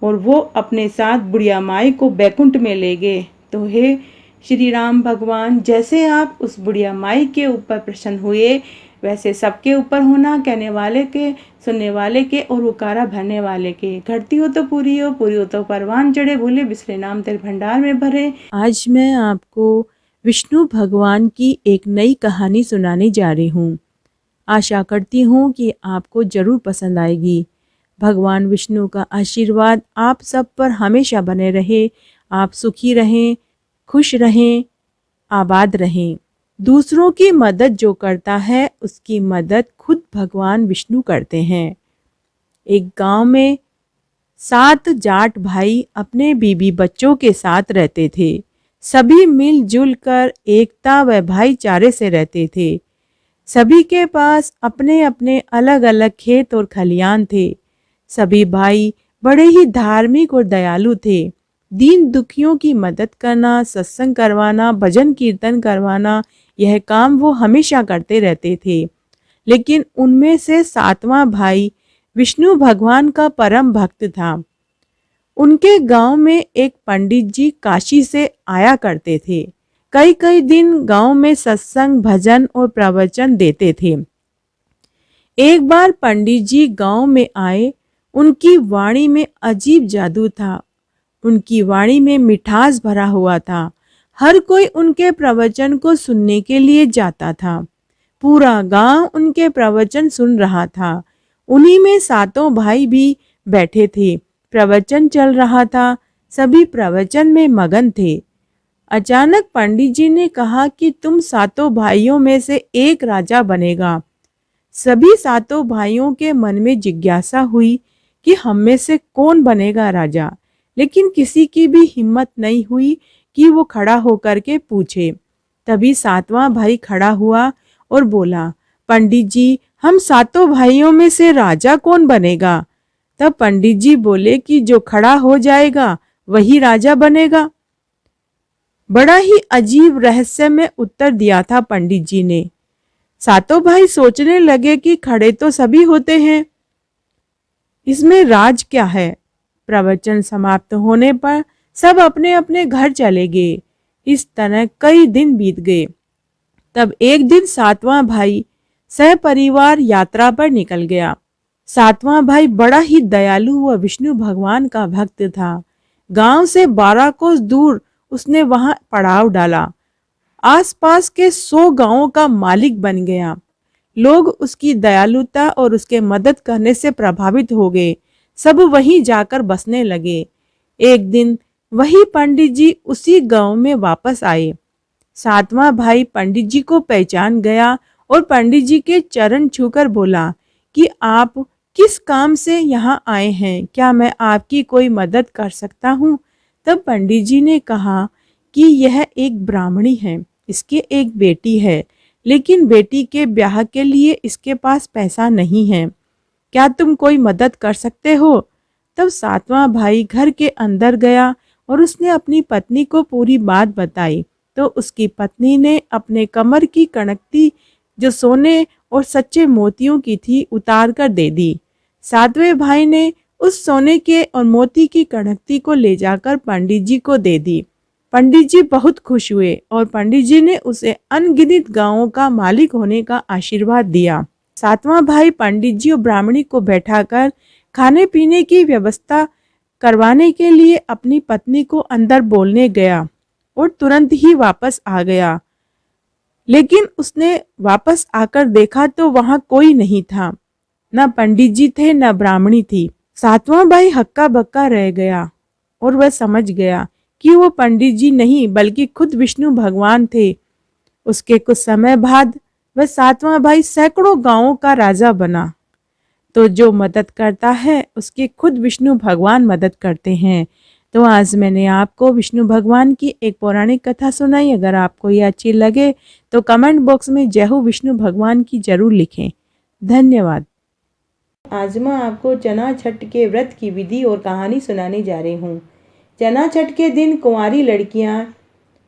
और वो अपने साथ बुढ़िया माई को बैकुंठ में ले गए। तो हे श्री राम भगवान, जैसे आप उस बुढ़िया माई के ऊपर प्रसन्न हुए वैसे सबके ऊपर होना, कहने वाले के, सुनने वाले के और उकारा भरने वाले के। घटती हो तो पूरी हो तो परवान चढ़े, भूले बिसरे नाम तेरे भंडार में भरे। आज मैं आपको विष्णु भगवान की एक नई कहानी सुनाने जा रही हूँ। आशा करती हूँ कि आपको जरूर पसंद आएगी। भगवान विष्णु का आशीर्वाद आप सब पर हमेशा बने रहे। आप सुखी रहें, खुश रहें, आबाद रहें। दूसरों की मदद जो करता है उसकी मदद खुद भगवान विष्णु करते हैं। एक गांव में 7 जाट भाई अपने बीबी बच्चों के साथ रहते थे। सभी मिलजुल कर एकता व भाईचारे से रहते थे। सभी के पास अपने अपने अलग अलग खेत और खलियान थे। सभी भाई बड़े ही धार्मिक और दयालु थे। दीन दुखियों की मदद करना, सत्संग करवाना, भजन कीर्तन करवाना, यह काम वो हमेशा करते रहते थे। लेकिन उनमें से 7वां भाई विष्णु भगवान का परम भक्त था। उनके गांव में एक पंडित जी काशी से आया करते थे। कई कई दिन गांव में सत्संग, भजन और प्रवचन देते थे। एक बार पंडित जी गांव में आए। उनकी वाणी में अजीब जादू था। उनकी वाणी में मिठास भरा हुआ था। हर कोई उनके प्रवचन को सुनने के लिए जाता था। पूरा गांव उनके प्रवचन सुन रहा था। उन्हीं में 7 भाई भी बैठे थे। प्रवचन चल रहा था। सभी प्रवचन में मगन थे। अचानक पंडित जी ने कहा कि तुम 7 भाइयों में से एक राजा बनेगा। सभी 7 भाइयों के मन में जिज्ञासा हुई कि हम में से कौन बनेगा राजा, लेकिन किसी की भी हिम्मत नहीं हुई कि वो खड़ा होकर के पूछे। तभी 7वां भाई खड़ा हुआ और बोला, पंडित जी हम 7 भाइयों में से राजा कौन बनेगा। तब पंडित जी बोले कि जो खड़ा हो जाएगा वही राजा बनेगा। बड़ा ही अजीब रहस्यमय उत्तर दिया था पंडित जी ने। 7 भाई सोचने लगे कि खड़े तो सभी होते हैं, इसमें राज क्या है। प्रवचन समाप्त होने पर सब अपने अपने घर चले गए। इस तरह कई दिन बीत गए। तब एक दिन 7वां भाई सहपरिवार यात्रा पर निकल गया। 7वां भाई बड़ा ही दयालु व विष्णु भगवान का भक्त था। गांव से 12 कोस दूर उसने वहां पड़ाव डाला। आसपास के 100 गांवों का मालिक बन गया। लोग उसकी दयालुता और उसके मदद करने से प्रभावित हो गए। सब वहीं जाकर बसने लगे। एक दिन वही पंडित जी उसी गांव में वापस आए। सातवां भाई पंडित जी को पहचान गया और पंडित जी के चरण छूकर बोला कि आप किस काम से यहाँ आए हैं, क्या मैं आपकी कोई मदद कर सकता हूँ। तब पंडित जी ने कहा कि यह एक ब्राह्मणी है, इसकी एक बेटी है, लेकिन बेटी के ब्याह के लिए इसके पास पैसा नहीं है, क्या तुम कोई मदद कर सकते हो। तब सातवां भाई घर के अंदर गया और उसने अपनी पत्नी को पूरी बात बताई। तो उसकी पत्नी ने अपने कमर की कणकती जो सोने और सच्चे मोतियों की थी उतार कर दे दी। सातवें भाई ने उस सोने के और मोती की कणकती को ले जाकर पंडित जी को दे दी। पंडित जी बहुत खुश हुए और पंडित जी ने उसे अनगिनत गांवों का मालिक होने का आशीर्वाद दिया। सातवां भाई पंडित जी और ब्राह्मणी को बैठाकर खाने पीने की व्यवस्था करवाने के लिए अपनी पत्नी को अंदर बोलने गया और तुरंत ही वापस आ गया। लेकिन उसने वापस आकर देखा तो वहां कोई नहीं था, न पंडित जी थे न ब्राह्मणी थी। सातवां भाई हक्का बक्का रह गया और वह समझ गया कि वो पंडित जी नहीं बल्कि खुद विष्णु भगवान थे। उसके कुछ समय बाद वह सातवां भाई सैकड़ों गांवों का राजा बना। तो जो मदद करता है उसकी खुद विष्णु भगवान मदद करते हैं। तो आज मैंने आपको विष्णु भगवान की एक पौराणिक कथा सुनाई। अगर आपको ये अच्छी लगे तो कमेंट बॉक्स में जय हो विष्णु भगवान की जरूर लिखें। धन्यवाद। आज मैं आपको चना छठ के व्रत की विधि और कहानी सुनाने जा रही हूँ। चना छठ के दिन कुंवारी लड़कियाँ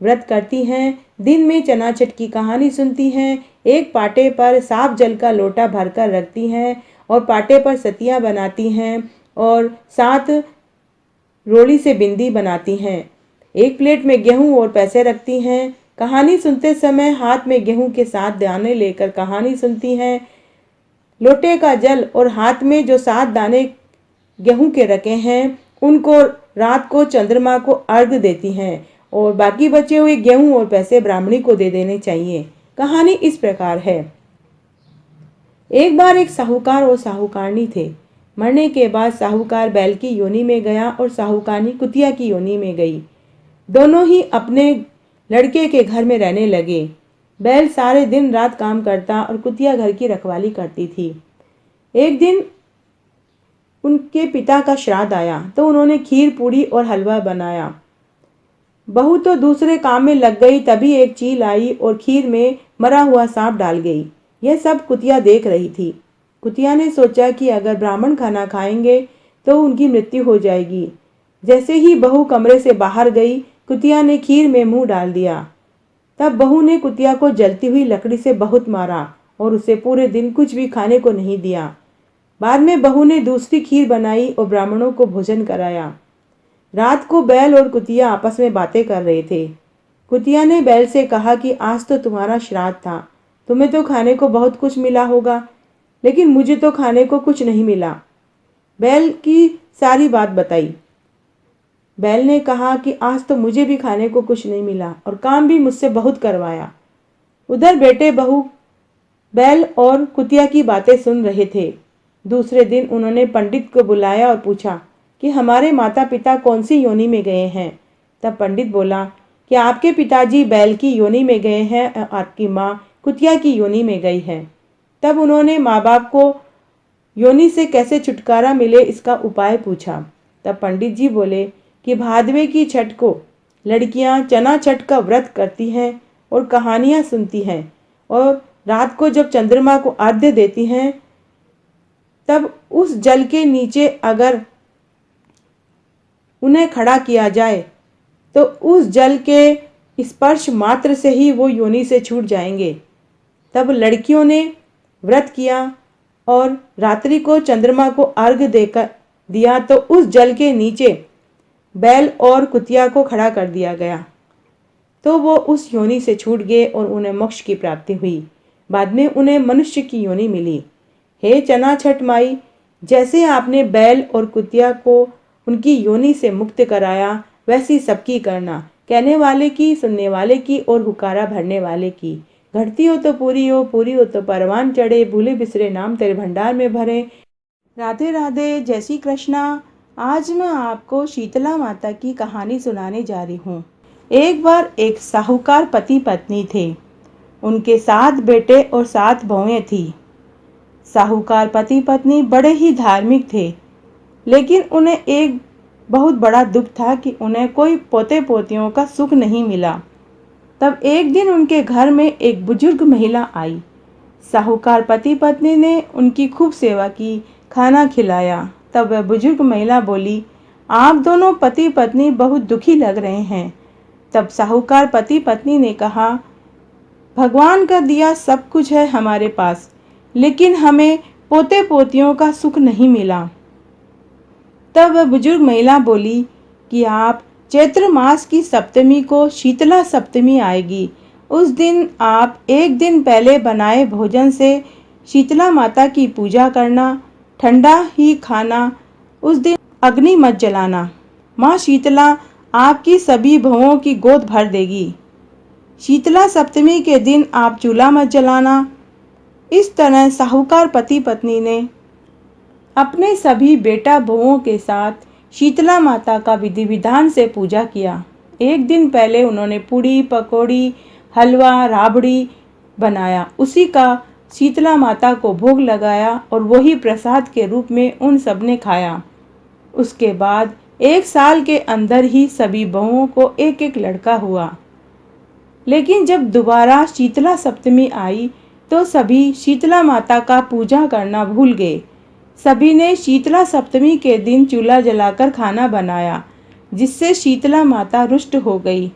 व्रत करती हैं। दिन में चना छठ की कहानी सुनती हैं। एक पाटे पर साफ जल का लोटा भरकर रखती हैं और पाटे पर सतियाँ बनाती हैं और 7 रोली से बिंदी बनाती हैं। एक प्लेट में गेहूं और पैसे रखती हैं। कहानी सुनते समय हाथ में गेहूं के 7 दाने लेकर कहानी सुनती हैं। लोटे का जल और हाथ में जो 7 दाने गेहूं के रखे हैं उनको रात को चंद्रमा को अर्घ देती हैं और बाकी बचे हुए गेहूं और पैसे ब्राह्मणी को दे देने चाहिए। कहानी इस प्रकार है। एक बार एक साहूकार और साहूकारनी थे। मरने के बाद साहूकार बैल की योनि में गया और साहूकारनी कुतिया की योनि में गई। दोनों ही अपने लड़के के घर में रहने लगे। बैल सारे दिन रात काम करता और कुतिया घर की रखवाली करती थी। एक दिन उनके पिता का श्राद्ध आया तो उन्होंने खीर पूड़ी और हलवा बनाया। बहू तो दूसरे काम में लग गई, तभी एक चील आई और खीर में मरा हुआ सांप डाल गई। यह सब कुतिया देख रही थी। कुतिया ने सोचा कि अगर ब्राह्मण खाना खाएंगे तो उनकी मृत्यु हो जाएगी। जैसे ही बहू कमरे से बाहर गई, कुतिया ने खीर में मुंह डाल दिया। तब बहू ने कुतिया को जलती हुई लकड़ी से बहुत मारा और उसे पूरे दिन कुछ भी खाने को नहीं दिया। बाद में बहू ने दूसरी खीर बनाई और ब्राह्मणों को भोजन कराया। रात को बैल और कुतिया आपस में बातें कर रहे थे। कुतिया ने बैल से कहा कि आज तो तुम्हारा श्राद्ध था, तुम्हें तो खाने को बहुत कुछ मिला होगा, लेकिन मुझे तो खाने को कुछ नहीं मिला। बैल की सारी बात बताई। बैल ने कहा कि आज तो मुझे भी खाने को कुछ नहीं मिला और काम भी मुझसे बहुत करवाया। उधर बेटे बहू बैल और कुतिया की बातें सुन रहे थे। दूसरे दिन उन्होंने पंडित को बुलाया और पूछा कि हमारे माता पिता कौन सी योनि में गए हैं। तब पंडित बोला कि आपके पिताजी बैल की योनि में गए हैं और आपकी माँ कुतिया की योनि में गई है। तब उन्होंने माँ बाप को योनि से कैसे छुटकारा मिले इसका उपाय पूछा। तब पंडित जी बोले कि भादवे की छठ को लड़कियां चना छठ का व्रत करती हैं और कहानियां सुनती हैं और रात को जब चंद्रमा को अर्घ्य देती हैं तब उस जल के नीचे अगर उन्हें खड़ा किया जाए तो उस जल के स्पर्श मात्र से ही वो योनि से छूट जाएंगे। तब लड़कियों ने व्रत किया और रात्रि को चंद्रमा को अर्घ्य देकर दिया तो उस जल के नीचे बैल और कुतिया को खड़ा कर दिया गया तो वो उस योनि से छूट गए और उन्हें मोक्ष की प्राप्ति हुई। बाद में उन्हें मनुष्य की योनि मिली। हे चना छठ माई, जैसे आपने बैल और कुतिया को उनकी योनि से मुक्त कराया वैसी सबकी करना, कहने वाले की, सुनने वाले की और हुकारा भरने वाले की। घटती हो तो पूरी हो, पूरी हो तो परवान चढ़े, भूले बिसरे नाम तेरे भंडार में भरे। राधे राधे, जय श्री कृष्णा। आज मैं आपको शीतला माता की कहानी सुनाने जा रही हूँ। एक बार एक साहूकार पति पत्नी थे। उनके 7 बेटे और 7 बहुएं थी। साहूकार पति पत्नी बड़े ही धार्मिक थे, लेकिन उन्हें एक बहुत बड़ा दुख था कि उन्हें कोई पोते पोतियों का सुख नहीं मिला। तब एक दिन उनके घर में एक बुजुर्ग महिला आई। साहूकार पति पत्नी ने उनकी खूब सेवा की, खाना खिलाया। तब वह बुजुर्ग महिला बोली, आप दोनों पति पत्नी बहुत दुखी लग रहे हैं। तब साहूकार पति पत्नी ने कहा, भगवान का दिया सब कुछ है हमारे पास, लेकिन हमें पोते पोतियों का सुख नहीं मिला। तब वह बुजुर्ग महिला बोली कि आप चैत्र मास की सप्तमी को शीतला सप्तमी आएगी, उस दिन आप एक दिन पहले बनाए भोजन से शीतला माता की पूजा करना, ठंडा ही खाना, उस दिन अग्नि मत जलाना। माँ शीतला आपकी सभी बहुओं की गोद भर देगी। शीतला सप्तमी के दिन आप चूल्हा मत जलाना। इस तरह साहूकार पति पत्नी ने अपने सभी बेटा बहुओं के साथ शीतला माता का विधि विधान से पूजा किया। एक दिन पहले उन्होंने पूड़ी, पकौड़ी, हलवा, राबड़ी बनाया, उसी का शीतला माता को भोग लगाया और वही प्रसाद के रूप में उन सब ने खाया। उसके बाद 1 साल के अंदर ही सभी बहुओं को एक एक लड़का हुआ। लेकिन जब दोबारा शीतला सप्तमी आई तो सभी शीतला माता का पूजा करना भूल गए। सभी ने शीतला सप्तमी के दिन चूल्हा जलाकर खाना बनाया, जिससे शीतला माता रुष्ट हो गई।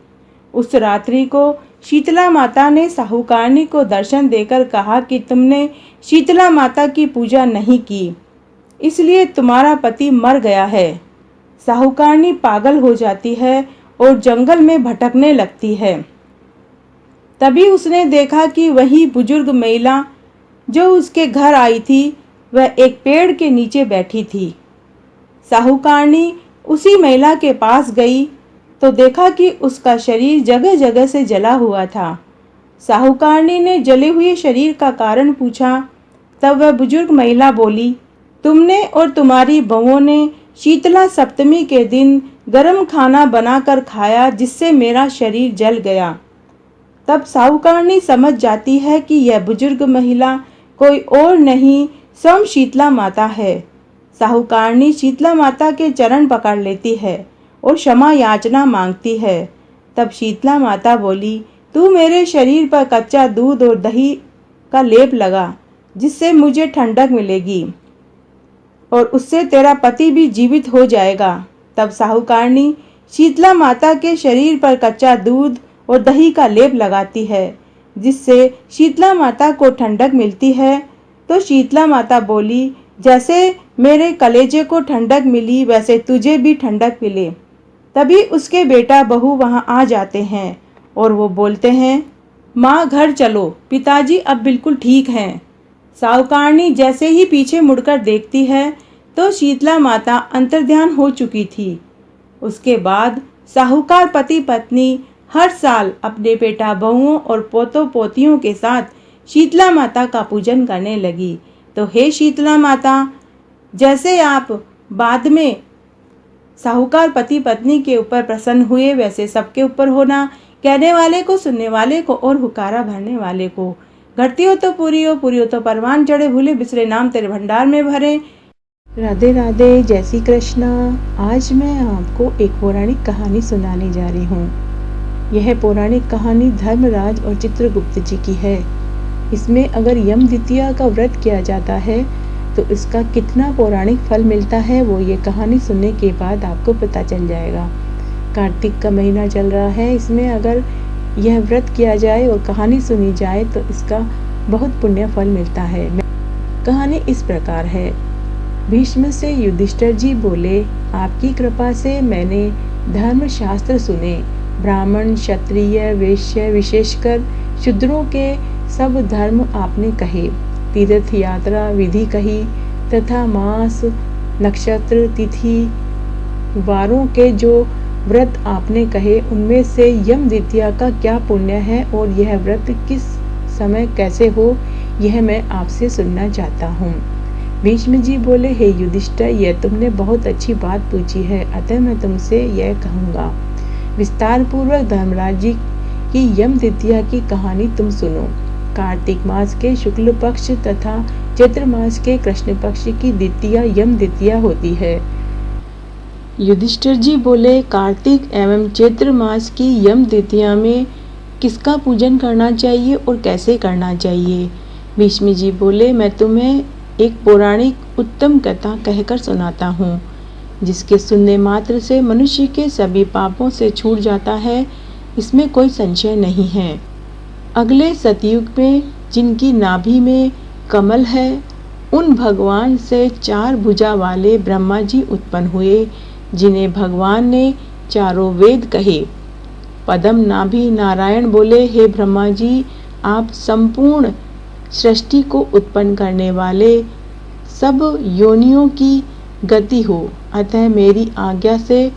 उस रात्रि को शीतला माता ने साहूकारनी को दर्शन देकर कहा कि तुमने शीतला माता की पूजा नहीं की, इसलिए तुम्हारा पति मर गया है। साहूकारनी पागल हो जाती है और जंगल में भटकने लगती है। तभी उसने देखा कि वही बुजुर्ग महिला जो उसके घर आई थी, वह एक पेड़ के नीचे बैठी थी। साहूकारनी उसी महिला के पास गई तो देखा कि उसका शरीर जगह जगह से जला हुआ था। साहूकारनी ने जले हुए शरीर का कारण पूछा। तब वह बुजुर्ग महिला बोली, तुमने और तुम्हारी बहुओं ने शीतला सप्तमी के दिन गर्म खाना बनाकर खाया, जिससे मेरा शरीर जल गया। तब साहूकारनी समझ जाती है कि यह बुजुर्ग महिला कोई और नहीं, स्वयं शीतला माता है। साहूकारनी शीतला माता के चरण पकड़ लेती है और क्षमा याचना मांगती है। तब शीतला माता बोली, तू मेरे शरीर पर कच्चा दूध और दही का लेप लगा, जिससे मुझे ठंडक मिलेगी और उससे तेरा पति भी जीवित हो जाएगा। तब साहूकारनी शीतला माता के शरीर पर कच्चा दूध और दही का लेप लगाती है, जिससे शीतला माता को ठंडक मिलती है। तो शीतला माता बोली, जैसे मेरे कलेजे को ठंडक मिली, वैसे तुझे भी ठंडक मिले। तभी उसके बेटा बहू वहां आ जाते हैं और वो बोलते हैं, माँ घर चलो, पिताजी अब बिल्कुल ठीक हैं। साहूकारनी जैसे ही पीछे मुड़कर देखती है तो शीतला माता अंतर्ध्यान हो चुकी थी। उसके बाद साहूकार पति पत्नी हर साल अपने बेटा बहुओं और पोतों पोतियों के साथ शीतला माता का पूजन करने लगी। तो हे शीतला माता, जैसे आप बाद में साहूकार पति पत्नी के ऊपर प्रसन्न हुए, वैसे सबके ऊपर होना। कहने वाले को, सुनने वाले को और हुकारा भरने वाले को। घटती हो तो पूरी हो, पूरी हो तो परवान चढ़े, भूले बिसरे नाम तेरे भंडार में भरे। राधे राधे, जय श्री कृष्णा। आज मैं आपको एक पौराणिक कहानी सुनाने जा रही हूँ। यह पौराणिक कहानी धर्मराज और चित्रगुप्त जी की है। इसमें अगर यम द्वितीया का व्रत किया जाता है तो इसका कितना पौराणिक फल मिलता है, वो ये कहानी सुनने के बाद आपको पता चल जाएगा। कार्तिक का महीना चल रहा है, इसमें अगर यह व्रत किया जाए और कहानी सुनी जाए तो इसका बहुत पुण्य फल मिलता है। कहानी इस प्रकार है। भीष्म से युधिष्ठिर जी बोले, आपकी कृपा से मैंने धर्मशास्त्र सुने। ब्राह्मण, क्षत्रिय, वैश्य, विशेषकर शूद्रों के सब धर्म आपने कहे। तीर्थ यात्रा विधि कही तथा मास, नक्षत्र, तिथि, वारों के जो व्रत आपने कहे, उनमें से यम द्वितीया का क्या पुण्य है और यह व्रत किस समय कैसे हो, यह मैं आपसे सुनना चाहता हूँ। भीष्म जी बोले, हे युधिष्ठिर, यह तुमने बहुत अच्छी बात पूछी है, अतः मैं तुमसे यह कहूँगा। विस्तार पूर्वक धर्मराज जी की यम द्वितीया की कहानी तुम सुनो। कार्तिक मास के शुक्ल पक्ष तथा चैत्र मास के कृष्ण पक्ष की द्वितीया यम द्वितीया होती है। युधिष्ठिर जी बोले, कार्तिक एवं चैत्र मास की यम द्वितीया में किसका पूजन करना चाहिए और कैसे करना चाहिए? भीष्म जी बोले, मैं तुम्हें एक पौराणिक उत्तम कथा कहकर सुनाता हूँ, जिसके सुनने मात्र से मनुष्य के सभी पापों से छूट जाता है, इसमें कोई संशय नहीं है। अगले सतयुग में जिनकी नाभि में कमल है, उन भगवान से 4 भुजा वाले ब्रह्मा जी उत्पन्न हुए, जिन्हें भगवान ने चारों वेद कहे। पद्म नाभि नारायण बोले, हे ब्रह्मा जी, आप संपूर्ण सृष्टि को उत्पन्न करने वाले, सब योनियों की गति हो, अतः मेरी आज्ञा से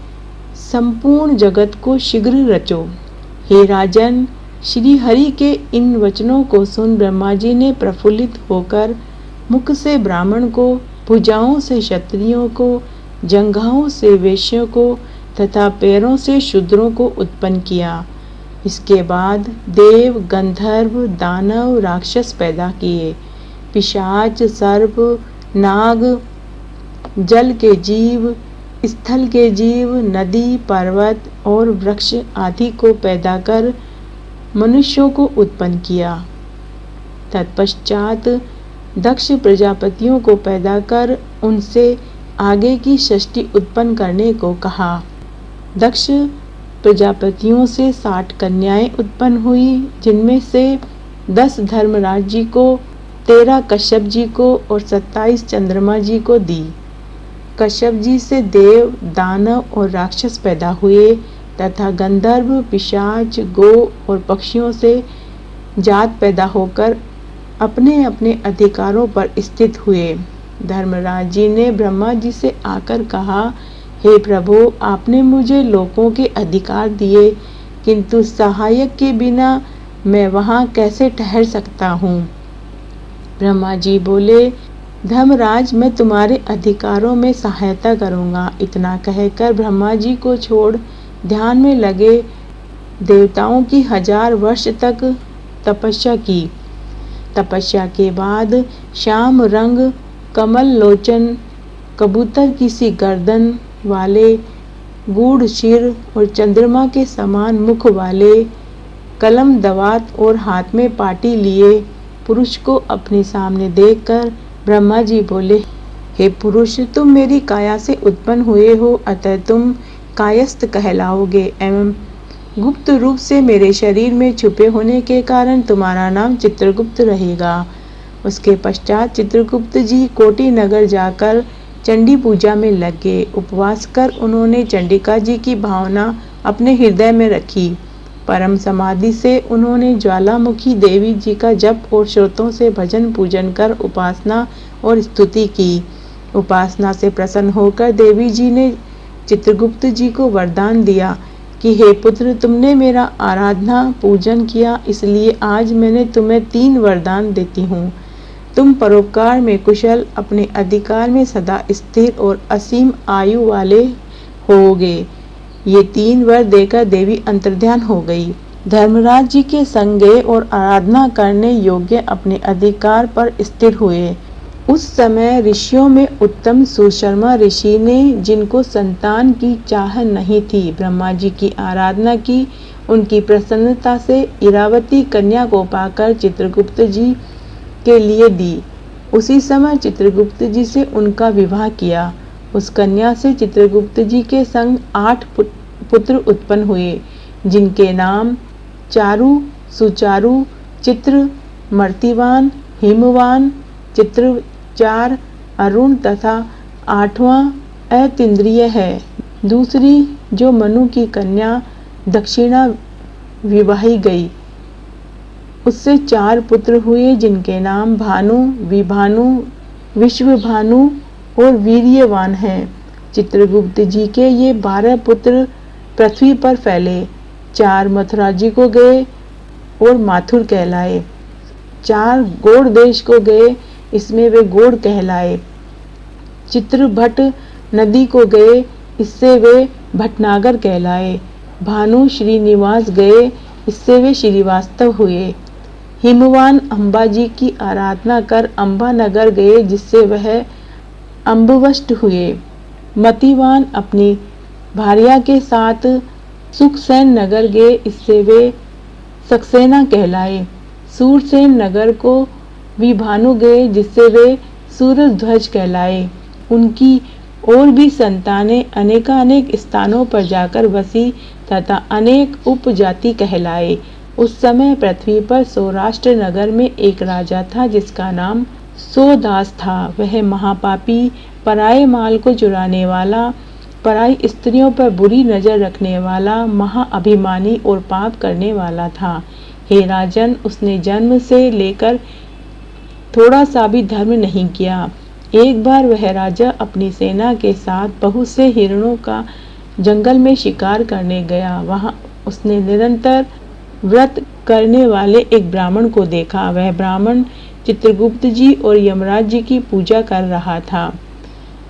संपूर्ण जगत को शीघ्र रचो। हे राजन, श्री हरि के इन वचनों को सुन ब्रह्मा जी ने प्रफुल्लित होकर मुख से ब्राह्मण को, भुजाओं से क्षत्रियों को, जंघाओं से वैश्यों को तथा पैरों से शूद्रों को उत्पन्न किया। इसके बाद देव, गंधर्व, दानव, राक्षस पैदा किए। पिशाच, सर्प, नाग, जल के जीव, स्थल के जीव, नदी, पर्वत और वृक्ष आदि को पैदा कर मनुष्यों को उत्पन्न किया। तत्पश्चात दक्ष प्रजापतियों को पैदा कर उनसे आगे की सृष्टि उत्पन्न करने को कहा। दक्ष प्रजापतियों से 60 कन्याएं उत्पन्न हुई, जिनमें से 10 धर्मराज जी को, 13 कश्यप जी को और 27 चंद्रमा जी को दी। कश्यप जी से देव, दानव और राक्षस पैदा हुए तथा गंधर्व, पिशाच, गो और पक्षियों से जात पैदा होकर अपने अपने अधिकारों पर स्थित हुए। धर्मराज जी ने ब्रह्मा जी से आकर कहा, हे प्रभु, आपने मुझे लोकों के अधिकार दिए, किंतु सहायक के बिना मैं वहाँ कैसे ठहर सकता हूँ? ब्रह्मा जी बोले, धर्मराज, मैं तुम्हारे अधिकारों में सहायता करूँगा। इतना कहकर ब्रह्मा जी को छोड़ ध्यान में लगे देवताओं की 1000 वर्ष तक तपस्या की। तपस्या के बाद श्याम रंग, कमल लोचन, कबूतर की सी गर्दन वाले, गूढ़ सिर और चंद्रमा के समान मुख वाले, कलम दवात और हाथ में पाटी लिए पुरुष को अपने सामने देखकर ब्रह्मा जी बोले, हे पुरुष, तुम मेरी काया से उत्पन्न हुए हो, अतः तुम कायस्थ कहलाओगे एवं गुप्त रूप से मेरे शरीर में छुपे होने के कारण तुम्हारा नाम चित्रगुप्त रहेगा। उसके पश्चात चित्रगुप्त जी कोटि नगर जाकर चंडी पूजा में लग गए। उपवास कर उन्होंने चंडिका जी की भावना अपने हृदय में रखी। परम समाधि से उन्होंने ज्वालामुखी देवी जी का जप और श्रोतों से भजन पूजन कर उपासना और स्तुति की। उपासना से प्रसन्न होकर देवी जी ने चित्रगुप्त जी को वरदान दिया कि हे पुत्र, तुमने मेरा आराधना पूजन किया, इसलिए आज मैंने तुम्हें 3 वरदान देती हूँ। तुम परोपकार में कुशल, अपने अधिकार में सदा स्थिर और असीम आयु वाले होगे। ये 3 वर देकर देवी अंतर्ध्यान हो गई। धर्मराज जी के संग गए और आराधना करने योग्य अपने अधिकार पर स्थिर हुए। उस समय ऋषियों में उत्तम सुशर्मा ऋषि ने, जिनको संतान की चाह नहीं थी, ब्रह्मा जी की आराधना की। उनकी प्रसन्नता से इरावती कन्या को पाकर चित्रगुप्त जी के लिए दी। उसी समय चित्रगुप्त जी से उनका विवाह किया। उस कन्या से चित्रगुप्त जी के संग 8 पुत्र उत्पन्न हुए, जिनके नाम चारु, सुचारु, चित्र, मर्तिवान, हिमवान, चित्रचार, अरुण तथा 8वां अतीन्द्रिय है। दूसरी जो मनु की कन्या दक्षिणा विवाही गई, उससे 4 पुत्र हुए, जिनके नाम भानु, विभानु, विश्वभानु और वीर्यवान हैं। चित्रगुप्त जी के ये 12 पुत्र पृथ्वी पर फैले। 4 मथुरा जी को गए और माथुर कहलाए। 4 गोड़ देश को गए, इसमें वे गोड़ कहलाए। चित्रभट नदी को गए, इससे वे भटनागर कहलाए। भानु श्रीनिवास गए, इससे वे श्रीवास्तव हुए। हिमवान अंबाजी की आराधना कर अंबानगर गए, जिससे वह अम्बवष्ट हुए। मतिवान अपनी भार्या के साथ सुखसेन नगर गए, इससे वे सक्सेना कहलाए। सूरसेन नगर को भी भानु गए, जिससे वे सूरजध्वज कहलाए। उनकी और भी संतानें अनेकानेक स्थानों पर जाकर बसी तथा अनेक उपजाति कहलाए। उस समय पृथ्वी पर सौराष्ट्र नगर में एक राजा था, जिसका नाम सोदास था। वह महापापी, पराये माल को चुराने वाला, पराई स्त्रियों पर बुरी नजर रखने वाला, महाअभिमानी और पाप करने वाला था। हे राजन, उसने जन्म से लेकर थोड़ा सा भी धर्म नहीं किया। एक बार वह राजा अपनी सेना के साथ बहुत से हिरणों का जंगल में शिकार करने गया। वहां उसने निरंतर व्रत करने वाले एक ब्राह्मण को देखा। वह ब्राह्मण चित्रगुप्त जी और यमराज जी की पूजा कर रहा था।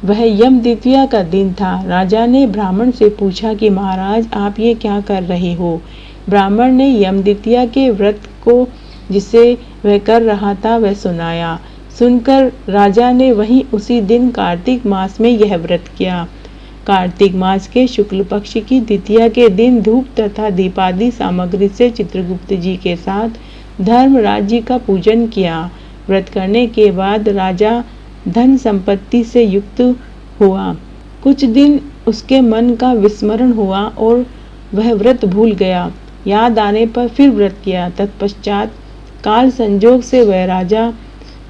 वह यम द्वितीया का दिन था। राजा ने ब्राह्मण से पूछा कि महाराज, आप ये क्या कर रहे हो? ब्राह्मण ने यम द्वितीया के व्रत को जिसे वह कर रहा था वह सुनाया। सुनकर राजा ने वहीं उसी दिन कार्तिक मास में यह व्रत किया। कार्तिक मास के शुक्ल पक्ष की द्वितीया के दिन धूप तथा दीपादि सामग्री से चित्रगुप्त जी के साथ धर्मराज जी का पूजन किया। व्रत करने के बाद राजा धन संपत्ति से युक्त हुआ। कुछ दिन उसके मन का विस्मरण हुआ और वह व्रत भूल गया। याद आने पर फिर व्रत किया। तत्पश्चात काल संजोग से वह राजा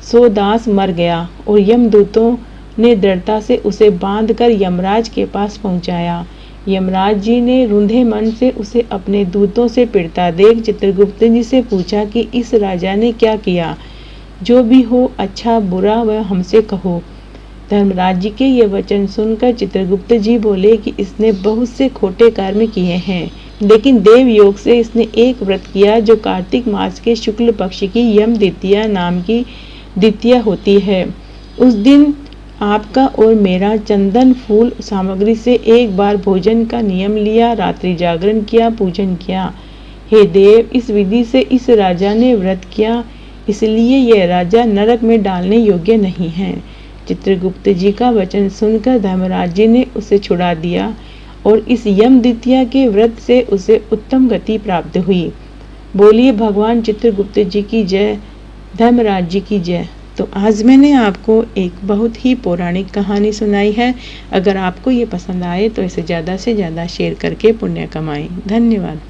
सोदास मर गया और यमदूतों ने दृढ़ता से उसे बांधकर यमराज के पास पहुंचाया। यमराज जी ने रूंधे मन से उसे अपने दूतों से पीड़ता देख चित्रगुप्त जी से पूछा कि इस राजा ने क्या किया? जो भी हो, अच्छा बुरा, वह हमसे कहो। धर्मराज जी के ये वचन सुनकर चित्रगुप्त जी बोले कि इसने बहुत से खोटे कर्म किए हैं, लेकिन देव योग से इसने एक व्रत किया जो कार्तिक मास के शुक्ल पक्ष की यम द्वितीया नाम की द्वितीया होती है। उस दिन आपका और मेरा चंदन फूल सामग्री से एक बार भोजन का नियम लिया, रात्रि जागरण किया, पूजन किया। हे देव, इस विधि से इस राजा ने व्रत किया, इसलिए यह राजा नरक में डालने योग्य नहीं है। चित्रगुप्त जी का वचन सुनकर धर्मराज जी ने उसे छुड़ा दिया और इस यम द्वितीया के व्रत से उसे उत्तम गति प्राप्त हुई। बोलिए भगवान चित्रगुप्त जी की जय, धर्मराज जी की जय। तो आज मैंने आपको एक बहुत ही पौराणिक कहानी सुनाई है। अगर आपको ये पसंद आए तो इसे ज़्यादा से ज़्यादा शेयर करके पुण्य कमाएं। धन्यवाद।